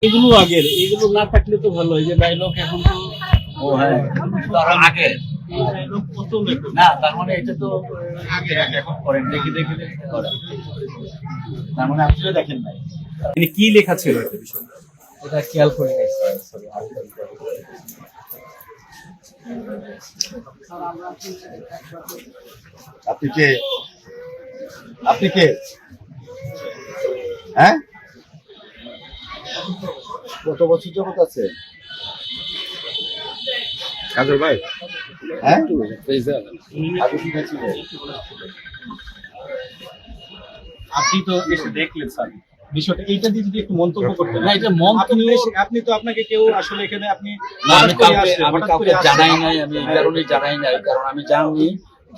এগুলো আগের, এগুলো না থাকলে তো ভালো। এই যে ডায়লগ এখন তো ও হ্যাঁ, তার আগে এই ডায়লগ কত লেখক না, তার মানে এটা তো আগে এখন করেন, দেখে দেখে দেখে করেন। তার মানে আপনি তো দেখেন নাই। মানে কি লেখা ছিল এটা বিষয়? এটা খেয়াল করে নাই সরি। আপনি কে? আপনি কে? হ্যাঁ, কত বছর যাবত আছে? কাজল ভাই, হ্যাঁ আগে কি ছিল? আপনি তো এসে দেখলেন স্যার বিষয়টা, এইটা দিয়ে যদি একটু মন্তব্য করতেন। না, এটা মন্তব্য আপনি তো আপনাকে কেউ আসলে এখানে আপনি না, আমি হঠাৎ কাউকে করে আসছেন। জানাই নাই, আমি এই কারণেই জানাই নাই, কারণ আমি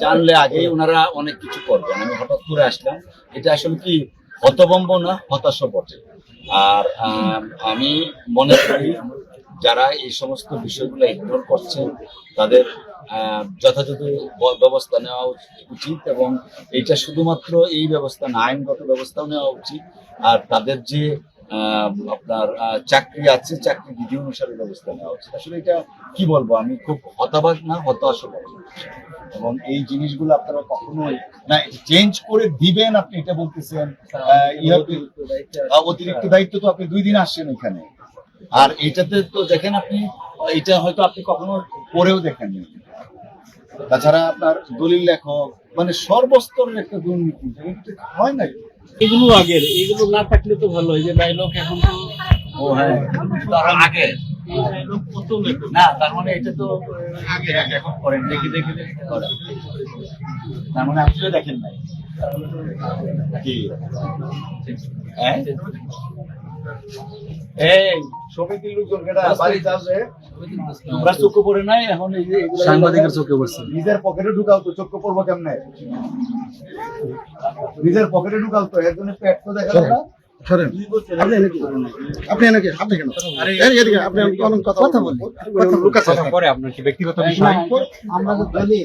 জানলে আগেই ওনারা অনেক কিছু করবেন। আমি হঠাৎ করে আসলাম, এটা আসলে কি হতভম্ব না হতাশ বটে। আর আমি মনে করি যারা এই সমস্ত বিষয়গুলো ইগনোর করছে তাদের যথাযথ ব্যবস্থা নেওয়া উচিত, এবং এটা শুধুমাত্র এই ব্যবস্থা না, আইনগত ব্যবস্থাও নেওয়া উচিত। আর তাদের যে আপনার চাকরি আছে, চাকরি বিধি অনুসারে ব্যবস্থা নেওয়া উচিত। আসলে এটা কি বলবো, আমি খুব হতাবাক না হতাশ, এবং এই জিনিসগুলো আপনারা কখনোই না চেঞ্জ করে দিবেন। আপনি এটা বলতেছেন অতিরিক্ত দায়িত্ব, তো আপনি 2 দিন আসছেন এখানে, আর এটাতে তো দেখেন আপনি, এটা হয়তো আপনি কখনো পড়েও দেখেননি। তাছাড়া আপনার দলিল লেখক, মানে সর্বস্তরের একটা দুর্নীতি, এটা হয় না। এগুলো আগের, এগুলো না থাকলে তো ভালো। এই যে ডায়লগ এখন তো ও হ্যাঁ, তার আগে এই ডায়লগ কত লেখক না, তার মানে এটা তো আগে এখন করেন, দেখে দেখে দেখে করেন। তার মানে আপনি তো দেখেন নাই। কি? হ্যাঁ, এই সমিতির লোকজন কেডা বাড়ি যাচ্ছে? তোমরা চোখে পড়ে নাই এখন, এই যে এগুলো সাংবাদিকের চোখে পড়ছে। নিজের পকেটে ঢুকাও তো, চোখ পড়বো কেমনে? নিজের পকেটে ঢুকাও তো, এর জন্য পেট তো দেখা যায় না। আপনি এনেকে আপনি কেন এদিকে আপনি অনেক কথা বলবেন, পরে আপনার কি ব্যক্তিগত বিষয়? আমরা তো বলি